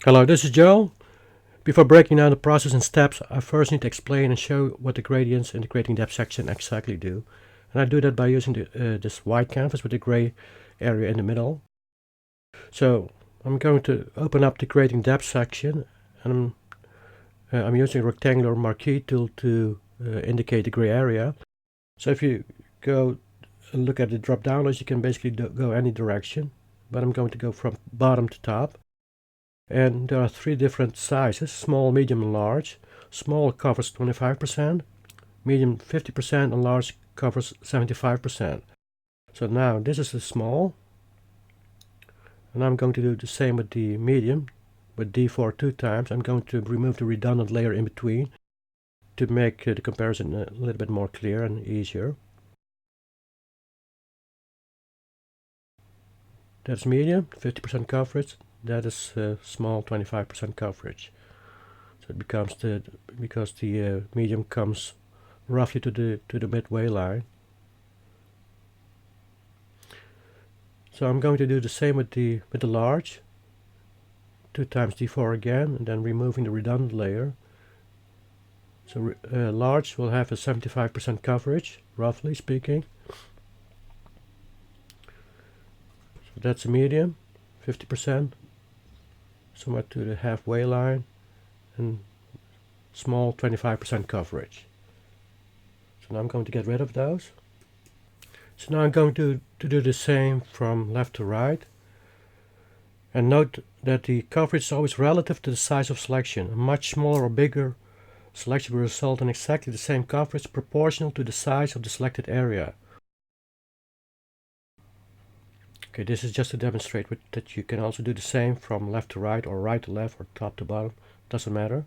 Hello, this is Joe. Before breaking down the process in steps, I first need to explain and show what the gradients in the grading depth section exactly do. And I do that by using this white canvas with the gray area in the middle. So I'm going to open up the grading depth section, and I'm using a rectangular marquee tool to indicate the gray area. So if you go and look at the drop down list, you can basically go any direction, but I'm going to go from bottom to top. And there are three different sizes: small, medium, and large. Small covers 25%, medium 50%, and large covers 75%. So now this is the small, and I'm going to do the same with the medium, with D4 two times. I'm going to remove the redundant layer in between to make the comparison a little bit more clear and easier. That's medium, 50% coverage. That is small, 25% coverage. So it becomes because the medium comes roughly to the midway line. So I'm going to do the same with the large. 2 times D4 again, and then removing the redundant layer. So large will have a 75% coverage, roughly speaking. So that's a medium, 50%. Somewhere to the halfway line, and small 25% coverage. So now I'm going to get rid of those. So now I'm going to do the same from left to right. And note that the coverage is always relative to the size of selection. A much smaller or bigger selection will result in exactly the same coverage proportional to the size of the selected area. Okay, this is just to demonstrate that you can also do the same from left to right, or right to left, or top to bottom. Doesn't matter.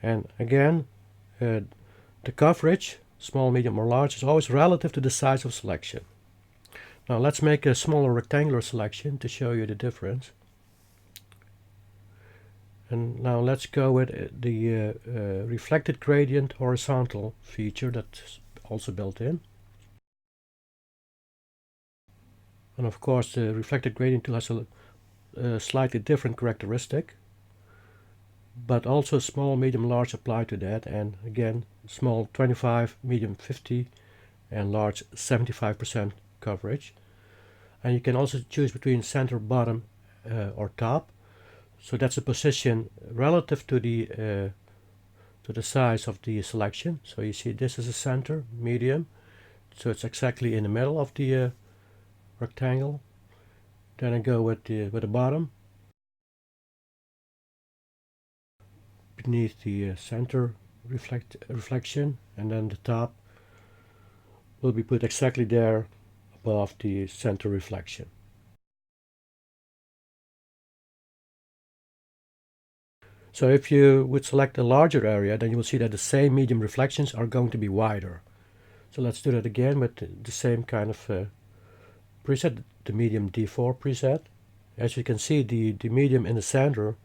And again, the coverage, small, medium, or large, is always relative to the size of selection. Now let's make a smaller rectangular selection to show you the difference. And now let's go with the reflected gradient horizontal feature that's also built in. And of course the reflected gradient tool has a slightly different characteristic, but also small, medium, large apply to that, and again small 25, medium 50, and large 75% coverage. And you can also choose between center, bottom, or top. So that's a position relative to the size of the selection. So you see this is a center, medium, so it's exactly in the middle of the rectangle. Then I go with the bottom, beneath the center reflection, and then the top will be put exactly there above the center reflection. So if you would select a larger area, then you will see that the same medium reflections are going to be wider. So let's do that again with the same kind of preset, the medium D4 preset. As you can see, the medium in the center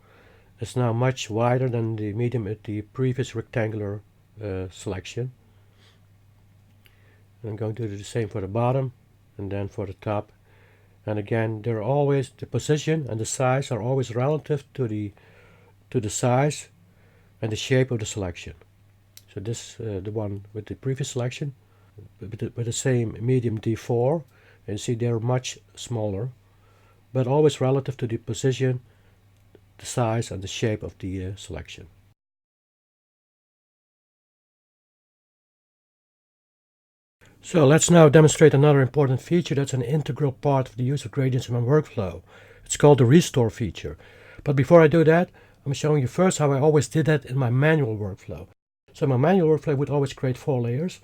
is now much wider than the medium at the previous rectangular selection. And I'm going to do the same for the bottom, and then for the top. And again, they're always, the position and the size are always relative to the size and the shape of the selection. So this the one with the previous selection, with the same medium D4, and see they're much smaller, but always relative to the position, the size, and the shape of the selection. So let's now demonstrate another important feature that's an integral part of the use of gradients in my workflow. It's called the restore feature. But before I do that, I'm showing you first how I always did that in my manual workflow. So my manual workflow would always create 4 layers.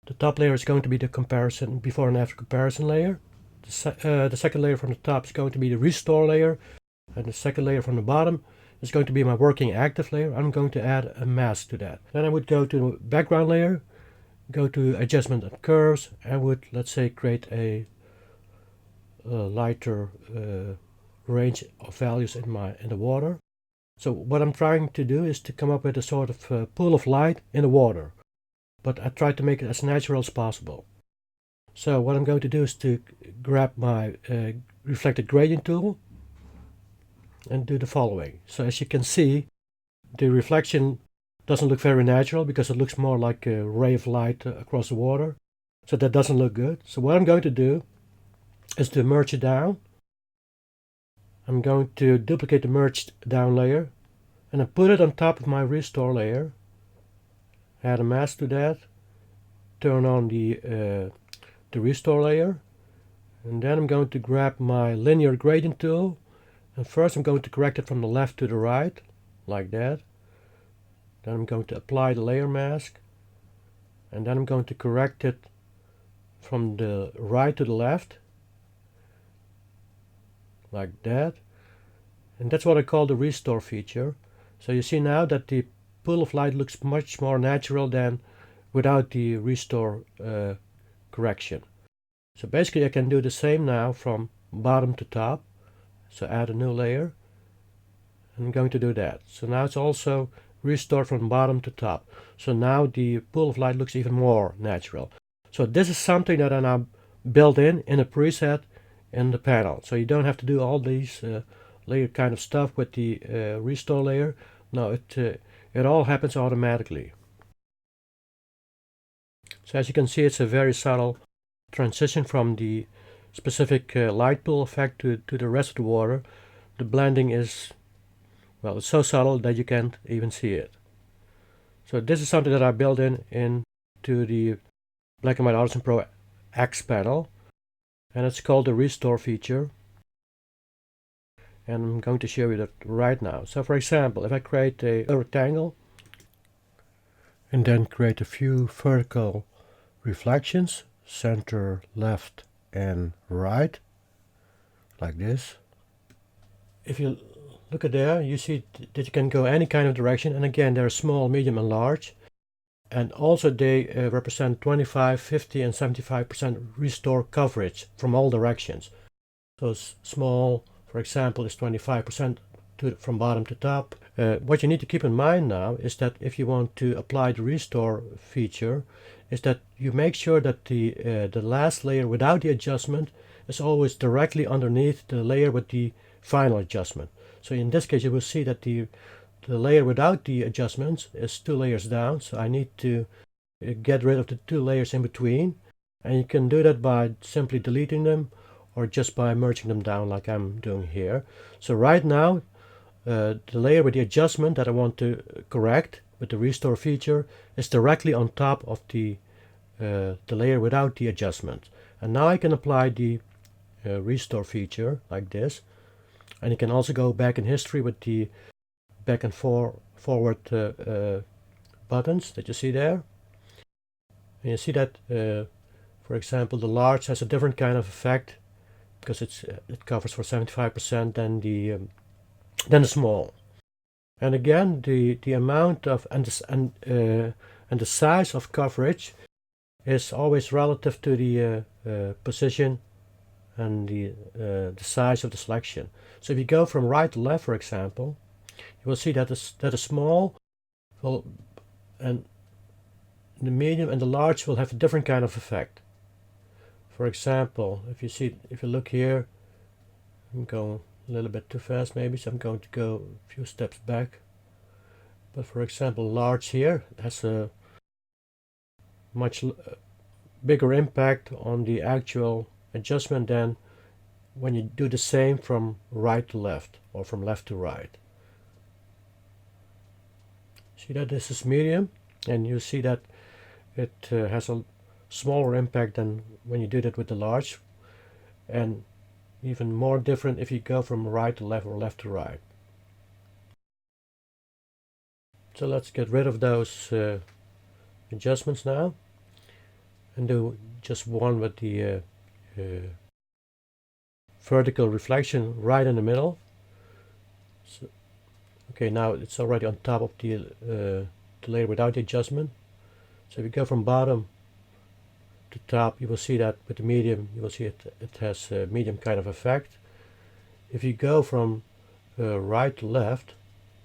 The top layer is going to be the comparison, before and after comparison layer. The second layer from the top is going to be the restore layer. And the second layer from the bottom is going to be my working active layer. I'm going to add a mask to that. Then I would go to the background layer, go to adjustment and curves, and would, let's say, create a lighter range of values in the water. So what I'm trying to do is to come up with a sort of pool of light in the water, but I try to make it as natural as possible. So what I'm going to do is to grab my reflected gradient tool, and do the following. So as you can see, the reflection doesn't look very natural because it looks more like a ray of light across the water. So that doesn't look good. So what I'm going to do is to merge it down. I'm going to duplicate the merged down layer and then put it on top of my restore layer. Add a mask to that. Turn on the restore layer. And then I'm going to grab my linear gradient tool. And first I'm going to correct it from the left to the right, like that. Then I'm going to apply the layer mask. And then I'm going to correct it from the right to the left, like that. And that's what I call the restore feature. So you see now that the pool of light looks much more natural than without the restore correction. So basically I can do the same now from bottom to top. So add a new layer. I'm going to do that. So now it's also restored from bottom to top. So now the pool of light looks even more natural. So this is something that I now built in a preset in the panel. So you don't have to do all these layer kind of stuff with the restore layer. No, it all happens automatically. So as you can see, it's a very subtle transition from the specific light pool effect to the rest of the water. The blending is, well, it's so subtle that you can't even see it. So this is something that I built into the Black and White Artisan Pro X panel, and it's called the restore feature. And I'm going to show you that right now. So for example, if I create a rectangle and then create a few vertical reflections, center, left and right, like this. If you look at there, you see that you can go any kind of direction, and again they're small, medium and large, and also they represent 25, 50 and 75% restore coverage from all directions. So small, for example, is 25% from bottom to top. What you need to keep in mind now is that if you want to apply the restore feature, is that you make sure that the last layer without the adjustment is always directly underneath the layer with the final adjustment. So in this case you will see that the layer without the adjustments is 2 layers down, so I need to get rid of the 2 layers in between, and you can do that by simply deleting them or just by merging them down like I'm doing here. So right now the layer with the adjustment that I want to correct with the restore feature is directly on top of the layer without the adjustment. And now I can apply the restore feature like this, and you can also go back in history with the back and forward buttons that you see there. And you see that for example the large has a different kind of effect because it covers for 75% than the small. And again the amount of and the size of coverage is always relative to the position and the size of the selection. So if you go from right to left, for example, you will see that the small and the medium and the large will have a different kind of effect. For example, if you look here, I'm going a little bit too fast maybe, so I'm going to go a few steps back. But for example, large here has a much bigger impact on the actual adjustment than when you do the same from right to left or from left to right. See that this is medium, and you see that it has a smaller impact than when you do that with the large, and even more different if you go from right to left or left to right. So let's get rid of those adjustments now and do just one with the vertical reflection right in the middle. So, okay, now it's already on top of the layer without the adjustment. So if you go from bottom to top, you will see that with the medium, you will see it has a medium kind of effect. If you go from right to left,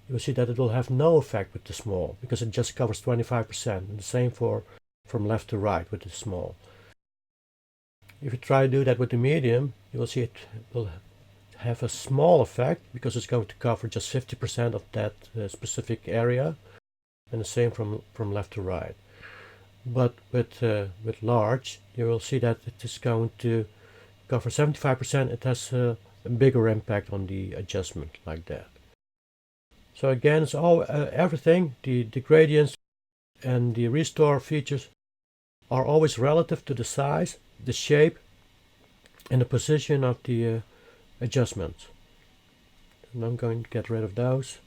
you will see that it will have no effect with the small because it just covers 25%, and the same from left to right with the small. If you try to do that with the medium, you will see it will have a small effect because it's going to cover just 50% of that specific area, and the same from left to right. But with large, you will see that it is going to cover 75%. It has a bigger impact on the adjustment like that. So again, it's all everything, the gradients and the restore features are always relative to the size, the shape, and the position of the adjustments. And I'm going to get rid of those.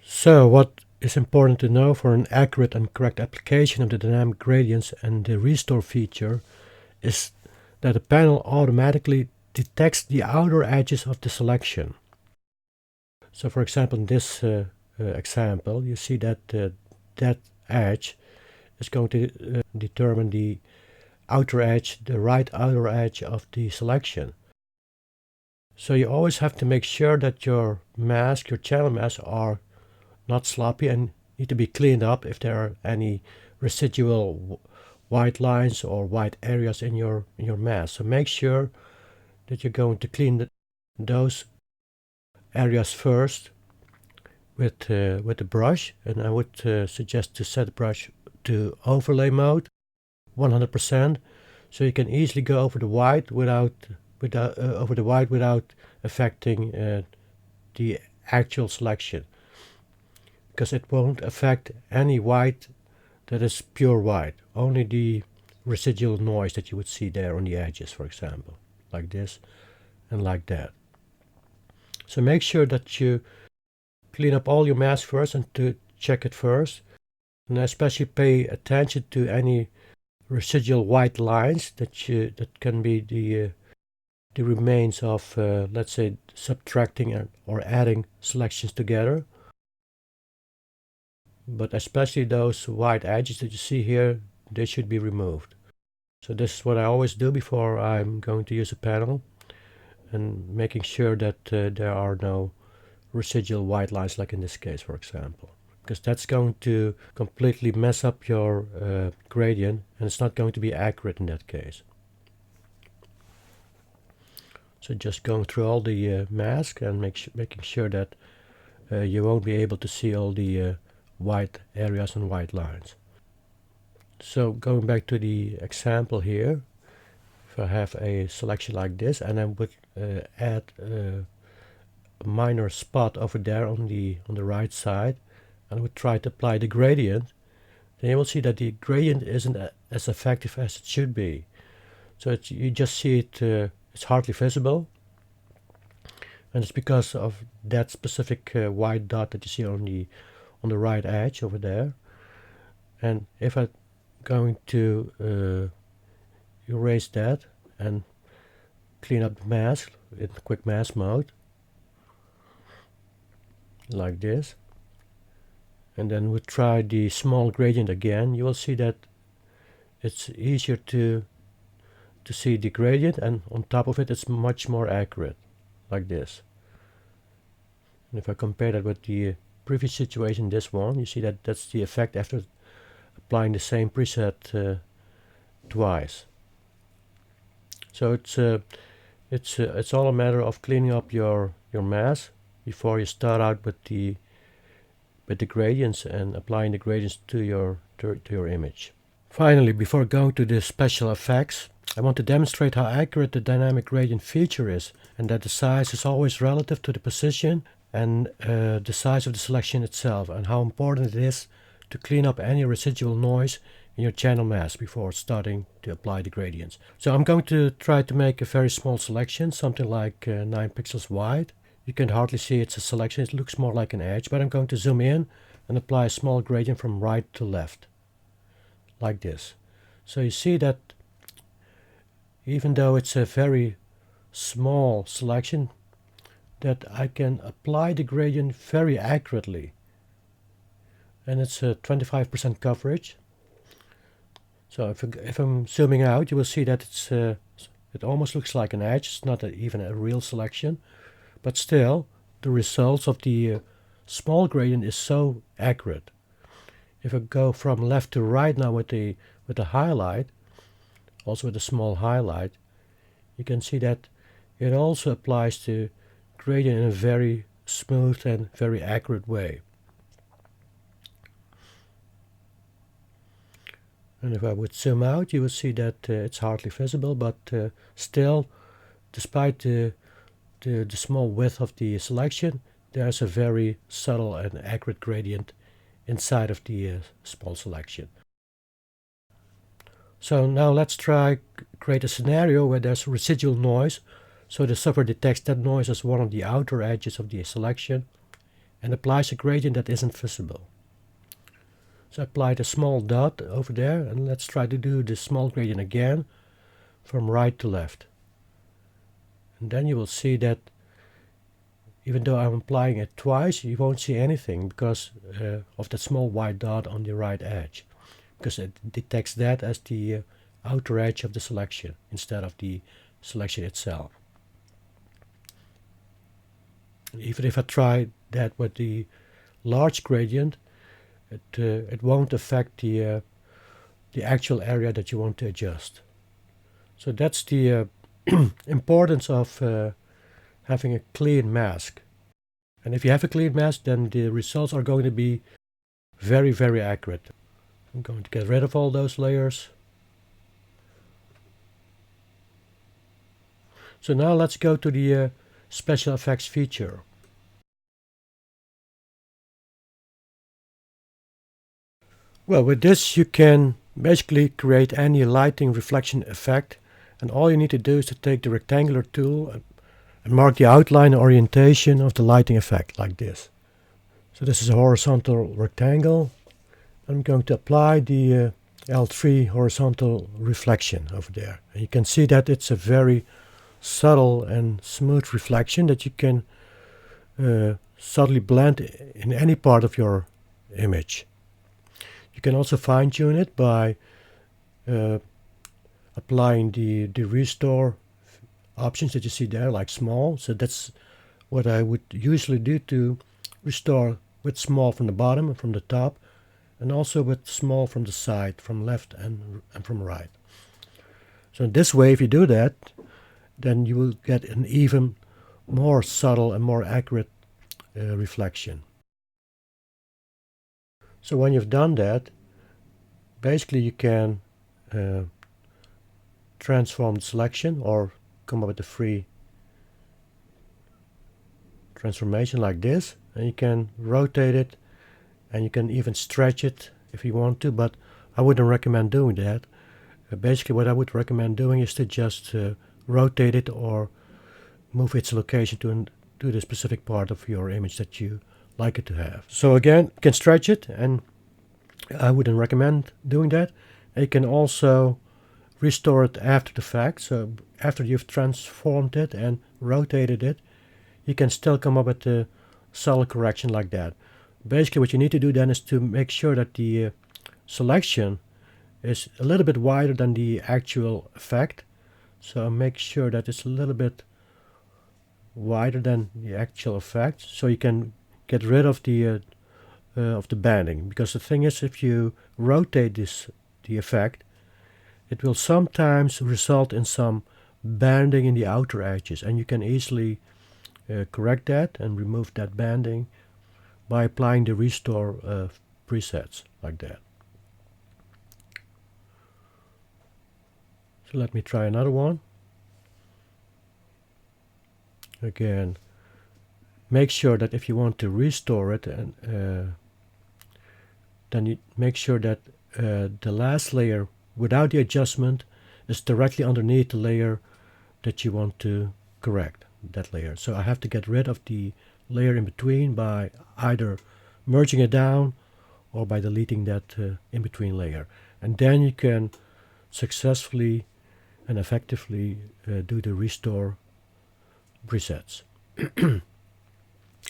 So what is important to know for an accurate and correct application of the dynamic gradients and the restore feature is that the panel automatically detects the outer edges of the selection. So for example, in this example, you see that that edge is going to determine the outer edge, the right outer edge of the selection. So you always have to make sure that your mask, your channel masks are not sloppy and need to be cleaned up if there are any residual white lines or white areas in your mask. So make sure that you're going to clean those areas first with the brush, and I would suggest to set the brush to overlay mode 100%, so you can easily go over the white without affecting the actual selection, because it won't affect any white that is pure white, only the residual noise that you would see there on the edges, for example, like this and like that. So make sure that you clean up all your mask first and to check it first, and especially pay attention to any residual white lines that can be the remains of let's say subtracting or adding selections together. But especially those white edges that you see here, they should be removed. So this is what I always do before I'm going to use a panel, and making sure that there are no residual white lines, like in this case, for example, because that's going to completely mess up your gradient, and it's not going to be accurate in that case. So just going through all the mask and making sure that you won't be able to see all the white areas and white lines. So going back to the example here, if I have a selection like this and I would add a minor spot over there on the right side, and I would try to apply the gradient, then you will see that the gradient isn't as effective as it should be. So you just see it, it's hardly visible, and it's because of that specific white dot that you see on the right edge over there. And if I'm going to erase that and clean up the mask in quick mask mode, like this, and then we try the small gradient again, you will see that it's easier to see the gradient, and on top of it it's much more accurate, like this. And if I compare that with the previous situation, this one, you see that that's the effect after applying the same preset twice. So it's all a matter of cleaning up your mask before you start out with the gradients and applying the gradients to your image. Finally, before going to the special effects, I want to demonstrate how accurate the dynamic gradient feature is, and that the size is always relative to the position and the size of the selection itself, and how important it is to clean up any residual noise in your channel mask before starting to apply the gradients. So I'm going to try to make a very small selection, something like 9 pixels wide. You can hardly see it's a selection, it looks more like an edge, but I'm going to zoom in and apply a small gradient from right to left, like this. So you see that even though it's a very small selection, that I can apply the gradient very accurately, and it's a 25% coverage. So if I'm zooming out, you will see that it almost looks like an edge. It's not even a real selection, but still the results of the small gradient is so accurate. If I go from left to right now with the highlight, also with a small highlight, you can see that it also applies to gradient in a very smooth and very accurate way. And if I would zoom out, you will see that it's hardly visible, but still, despite the small width of the selection, there's a very subtle and accurate gradient inside of the small selection. So now let's try create a scenario where there's residual noise. So the software detects that noise as one of the outer edges of the selection and applies a gradient that isn't visible. So I applied a small dot over there, and let's try to do the small gradient again from right to left. And then you will see that even though I'm applying it twice, you won't see anything because of that small white dot on the right edge, because it detects that as the outer edge of the selection instead of the selection itself. Even if I try that with the large gradient, it won't affect the actual area that you want to adjust. So that's the importance of having a clean mask. And if you have a clean mask, then the results are going to be very, very accurate. I'm going to get rid of all those layers. So now let's go to the special effects feature. Well, with this you can basically create any lighting reflection effect, and all you need to do is to take the rectangular tool and mark the outline and orientation of the lighting effect like this. So this is a horizontal rectangle. I'm going to apply the L3 horizontal reflection over there. And you can see that it's a very subtle and smooth reflection that you can subtly blend in any part of your image. You can also fine-tune it by applying the restore options that you see there, like small. So that's what I would usually do, to restore with small from the bottom and from the top, and also with small from the side, from left and from right. So in this way, if you do that, then you will get an even more subtle and more accurate reflection. So when you've done that, basically you can transform the selection or come up with a free transformation like this, and you can rotate it and you can even stretch it if you want to, but I wouldn't recommend doing that. Basically what I would recommend doing is to just rotate it or move its location to the specific part of your image that you like it to have. So again, you can stretch it, and I wouldn't recommend doing that. And you can also restore it after the fact. So after you've transformed it and rotated it, you can still come up with a subtle correction like that. Basically what you need to do then is to make sure that the selection is a little bit wider than the actual effect. So make sure that it's a little bit wider than the actual effect, so you can get rid of the banding. Because the thing is, if you rotate the effect, it will sometimes result in some banding in the outer edges, and you can easily correct that and remove that banding by applying the restore presets like that. So let me try another one. Again, make sure that if you want to restore it, and then you make sure that the last layer without the adjustment is directly underneath the layer that you want to correct, that layer. So I have to get rid of the layer in between by either merging it down or by deleting that in between layer. And then you can successfully and effectively do the restore presets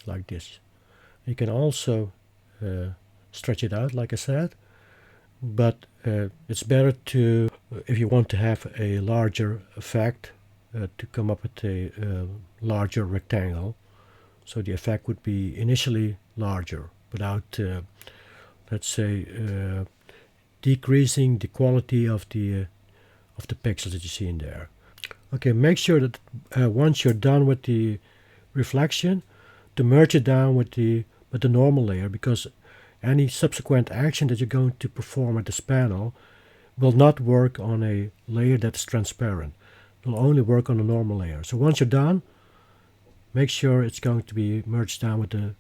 like this. You can also stretch it out, like I said, but it's better to, if you want to have a larger effect, to come up with a larger rectangle. So the effect would be initially larger without, let's say, decreasing the quality of the pixels that you see in there. Okay, make sure that once you're done with the reflection to merge it down with the normal layer, because any subsequent action that you're going to perform at this panel will not work on a layer that's transparent. It will only work on a normal layer. So once you're done, make sure it's going to be merged down with the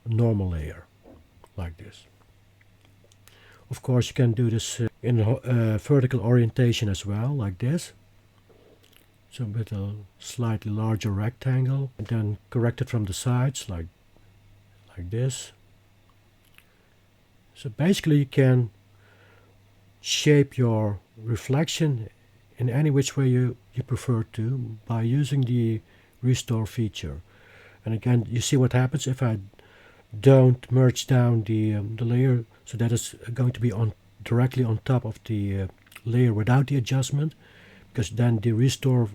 normal layer, like this. Of course, you can do this in vertical orientation as well, like this. So with a slightly larger rectangle, and then correct it from the sides, like this. So basically you can shape your reflection in any which way you prefer to by using the restore feature. And again, you see what happens if I don't merge down the layer so that it's going to be directly on top of the layer without the adjustment, because then the restore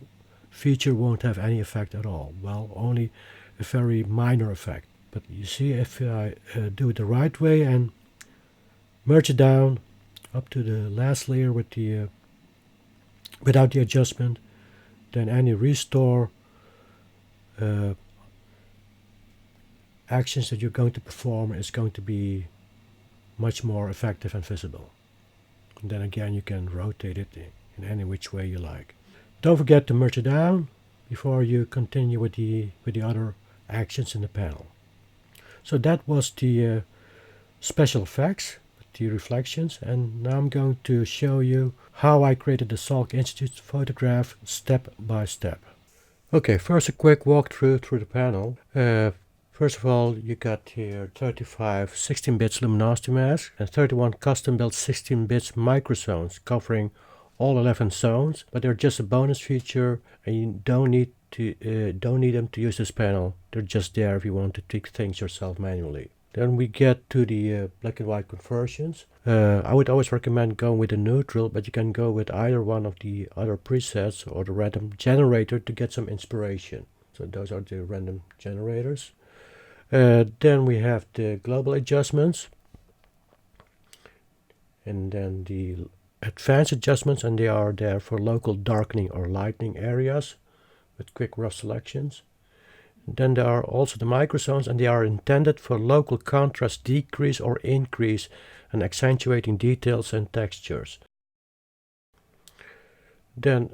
feature won't have any effect at all. Well, only a very minor effect. But you see, if I do it the right way and merge it down up to the last layer with the without the adjustment, then any restore actions that you're going to perform is going to be much more effective and visible. And then again, you can rotate it in any which way you like. Don't forget to merge it down before you continue with the other actions in the panel. So that was the special effects, the reflections, and now I'm going to show you how I created the Salk Institute photograph step by step. Okay, first a quick walkthrough through the panel. First of all, you got here 35 16-bits luminosity masks and 31 custom-built 16-bits microzones covering all 11 zones, but they're just a bonus feature, and you don't need them to use this panel. They're just there if you want to tweak things yourself manually. Then we get to the black and white conversions. I would always recommend going with a neutral, but you can go with either one of the other presets or the random generator to get some inspiration. So those are the random generators. Then we have the global adjustments, and then the advanced adjustments, and they are there for local darkening or lightening areas with quick rough selections. And then there are also the microzones, and they are intended for local contrast decrease or increase and accentuating details and textures. Then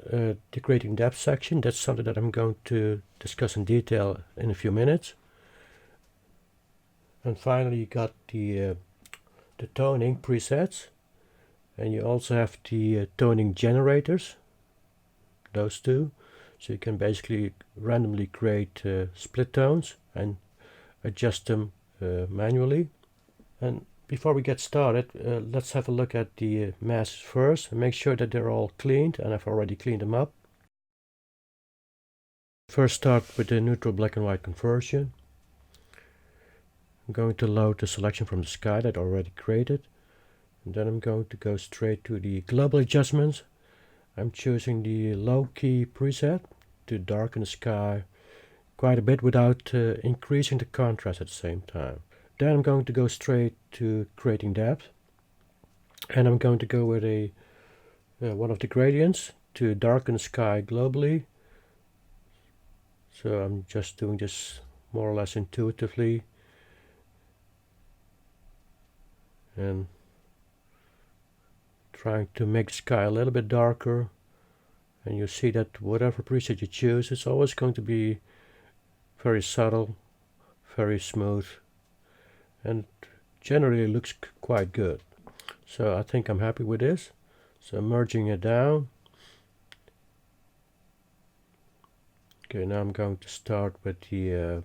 the grading depth section, that's something that I'm going to discuss in detail in a few minutes. And finally you got the toning presets, and you also have the toning generators, those two. So you can basically randomly create split tones and adjust them manually. And before we get started, let's have a look at the masks first and make sure that they're all cleaned, and I've already cleaned them up. First start with the neutral black and white conversion. I'm going to load the selection from the sky that I already created, and then I'm going to go straight to the global adjustments. I'm choosing the low key preset to darken the sky quite a bit without increasing the contrast at the same time. Then I'm going to go straight to creating depth, and I'm going to go with a one of the gradients to darken the sky globally. So I'm just doing this more or less intuitively, and trying to make the sky a little bit darker. And you see that whatever preset you choose, it's always going to be very subtle, very smooth, and generally looks quite good. So I think I'm happy with this. So I'm merging it down. Okay, now I'm going to start with the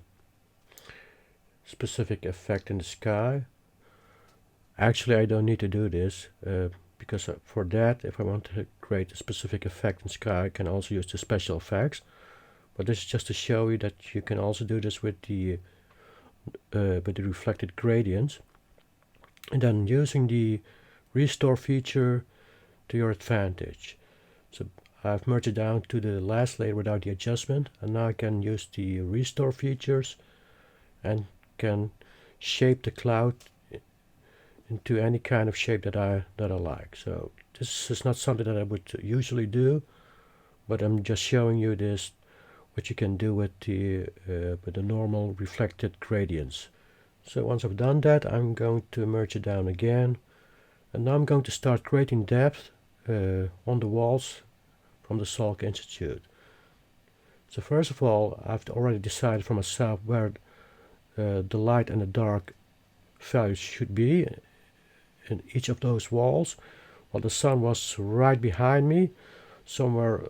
specific effect in the sky. Actually, I don't need to do this because for that, if I want to create a specific effect in sky, I can also use the special effects. But this is just to show you that you can also do this with the reflected gradients, and then using the restore feature to your advantage. So I've merged it down to the last layer without the adjustment, and now I can use the restore features and can shape the cloud into any kind of shape that I like. So this is not something that I would usually do, but I'm just showing you this what you can do with the normal reflected gradients. So once I've done that, I'm going to merge it down again, and now I'm going to start creating depth on the walls from the Salk Institute. So first of all, I've already decided for myself where the light and the dark values should be in each of those walls. Well, the sun was right behind me, somewhere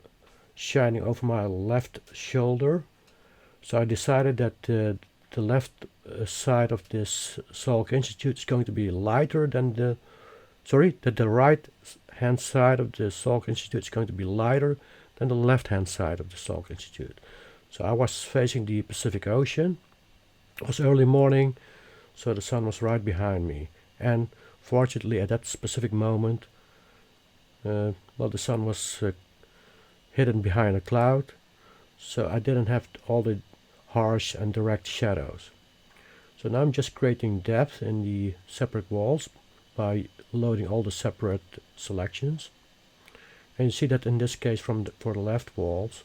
shining over my left shoulder. So I decided that the left side of this Salk Institute is going to be lighter than that the right hand side of the Salk Institute is going to be lighter than the left hand side of the Salk Institute. So I was facing the Pacific Ocean. It was early morning, so the sun was right behind me. And fortunately, at that specific moment, well, the sun was hidden behind a cloud, so I didn't have all the harsh and direct shadows. So now I'm just creating depth in the separate walls by loading all the separate selections. And you see that in this case for the left walls,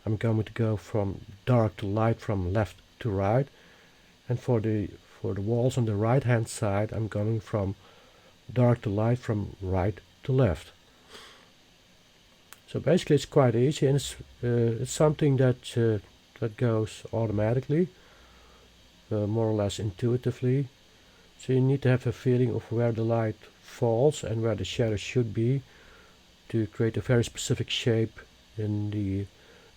I'm going to go from dark to light, from left to right, and for the walls on the right hand side, I'm going from dark to light, from right to left. So basically it's quite easy, and it's something that goes automatically, more or less intuitively. So you need to have a feeling of where the light falls and where the shadow should be to create a very specific shape in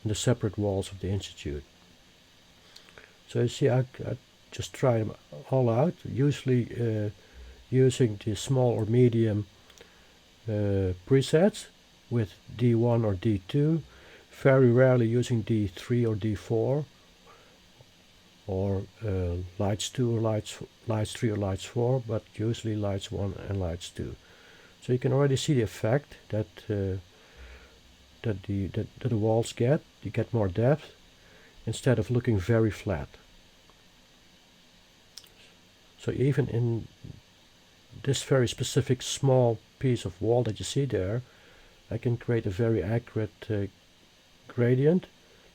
the separate walls of the Institute. So you see, I just try them all out, usually using the small or medium presets with D1 or D2, very rarely using D3 or D4, or lights 2 or lights 3 or lights 4, but usually lights 1 and lights 2. So you can already see the effect that the walls get. You get more depth instead of looking very flat. So even in this very specific small piece of wall that you see there, I can create a very accurate gradient.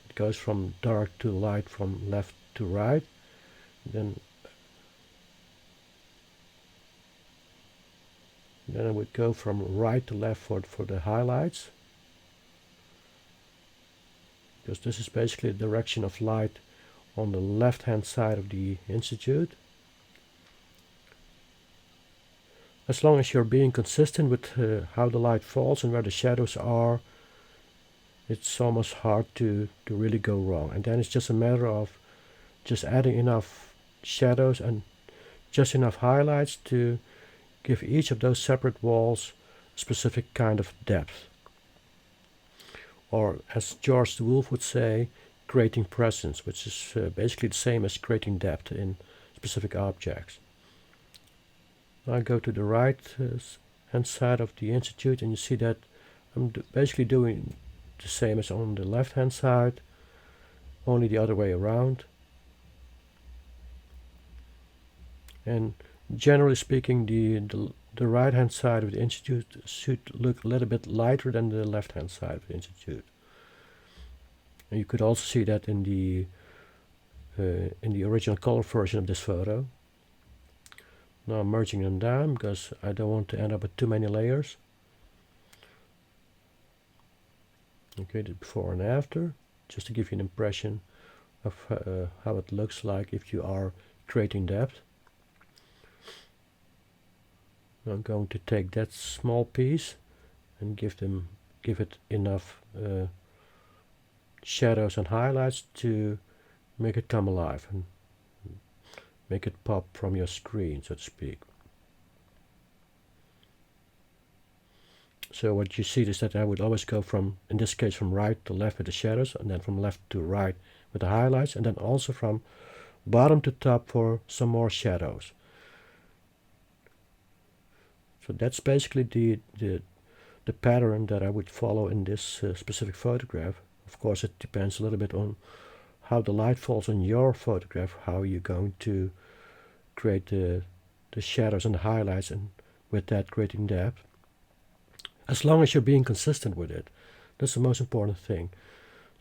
It goes from dark to light, from left to right. Then I would go from right to left for the highlights, because this is basically the direction of light on the left hand side of the Institute. As long as you're being consistent with how the light falls and where the shadows are, it's almost hard to really go wrong. And then it's just a matter of just adding enough shadows and just enough highlights to give each of those separate walls a specific kind of depth. Or as George the Wolf would say, creating presence, which is basically the same as creating depth in specific objects. Now I go to the right hand side of the Institute, and you see that I'm basically doing the same as on the left hand side, only the other way around. And generally speaking, the right hand side of the Institute should look a little bit lighter than the left hand side of the Institute. And you could also see that in the original color version of this photo. Now I'm merging them down because I don't want to end up with too many layers. Okay, the before and after, just to give you an impression of how it looks like if you are creating depth. Now I'm going to take that small piece and give it enough shadows and highlights to make it come alive and make it pop from your screen, so to speak. So what you see is that I would always go from, in this case, from right to left with the shadows, and then from left to right with the highlights, and then also from bottom to top for some more shadows. So that's basically the pattern that I would follow in this specific photograph. Of course, it depends a little bit on how the light falls on your photograph, how you're going to create the shadows and the highlights, and with that creating depth. As long as you're being consistent with it, that's the most important thing.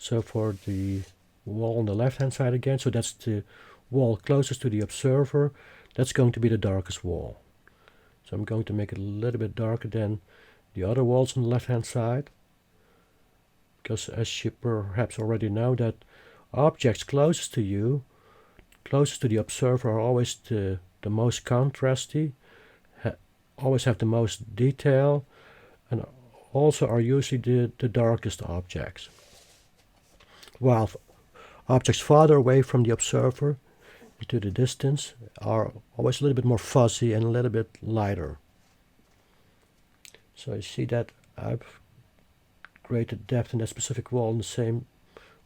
So for the wall on the left hand side again, so that's the wall closest to the observer, that's going to be the darkest wall. So I'm going to make it a little bit darker than the other walls on the left hand side, because as you perhaps already know, that objects closest to you, closest to the observer, are always the most contrasty, always have the most detail, and also are usually the darkest objects. While objects farther away from the observer into the distance are always a little bit more fuzzy and a little bit lighter. So you see that I've created depth in that specific wall in the same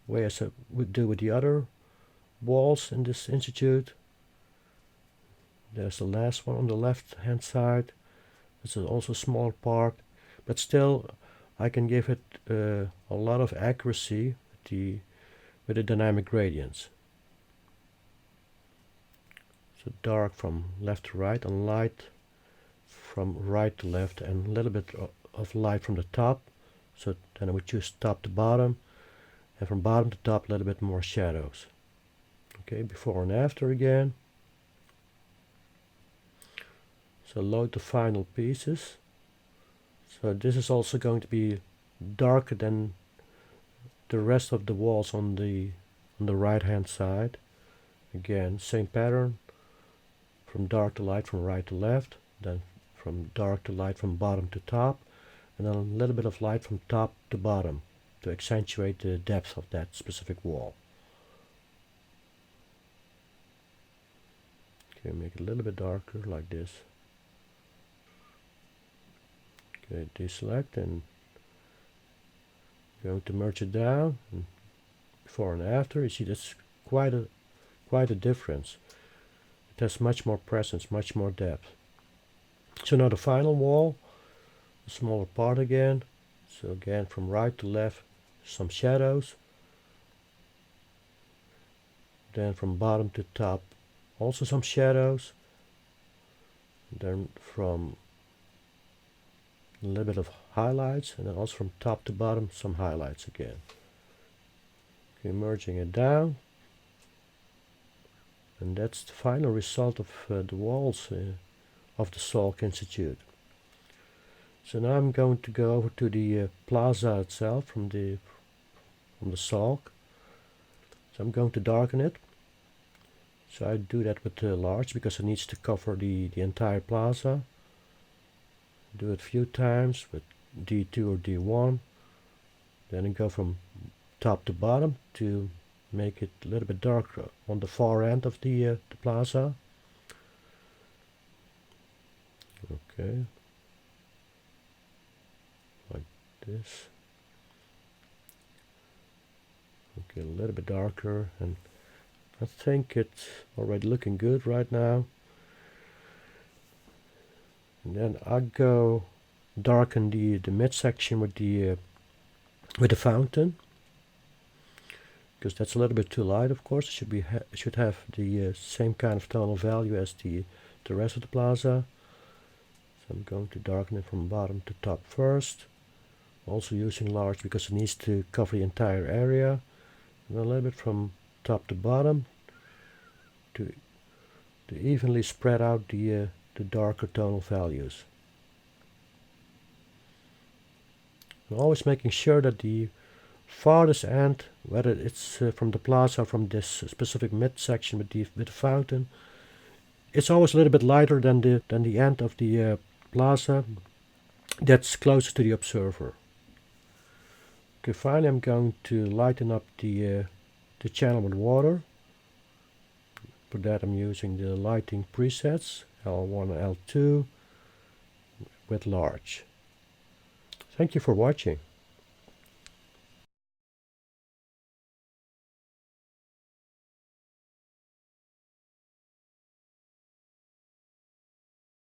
way as I would do with the other walls in this institute. There's the last one on the left hand side. This is also a small part, but still I can give it a lot of accuracy with the dynamic gradients. So dark from left to right and light from right to left, and a little bit of light from the top. So then I would choose top to bottom, and from bottom to top a little bit more shadows. Okay, before and after again. So load the final pieces. So this is also going to be darker than the rest of the walls on the right hand side. Again, same pattern, from dark to light from right to left, then from dark to light from bottom to top, and then a little bit of light from top to bottom to accentuate the depth of that specific wall. Okay, make it a little bit darker like this. Okay, deselect and going to merge it down, and before and after. You see that's quite a difference. It has much more presence, much more depth. So now the final wall, a smaller part again. So again, from right to left, some shadows. Then from bottom to top, also some shadows. Then from a little bit of highlights, and then also from top to bottom some highlights again. Okay, merging it down, and that's the final result of the walls of the Salk Institute. So now I'm going to go over to the plaza itself from the Salk. So I'm going to darken it. So I do that with large because it needs to cover the entire plaza. Do it a few times with D2 or D1. Then I go from top to bottom to make it a little bit darker on the far end of the plaza. Okay, like this. Okay, a little bit darker, and I think it's already looking good right now. And then I go darken the midsection with the fountain, because that's a little bit too light. Of course, it should have the same kind of tonal value as the rest of the plaza. So I'm going to darken it from bottom to top first, also using large because it needs to cover the entire area, and a little bit from top to bottom to evenly spread out the darker tonal values. I'm always making sure that the farthest end, whether it's from the plaza or from this specific midsection with the fountain, it's always a little bit lighter than the end of the plaza that's closest to the observer. Okay, finally I'm going to lighten up the channel with water. For that I'm using the lighting presets L1 and L2 with large. Thank you for watching.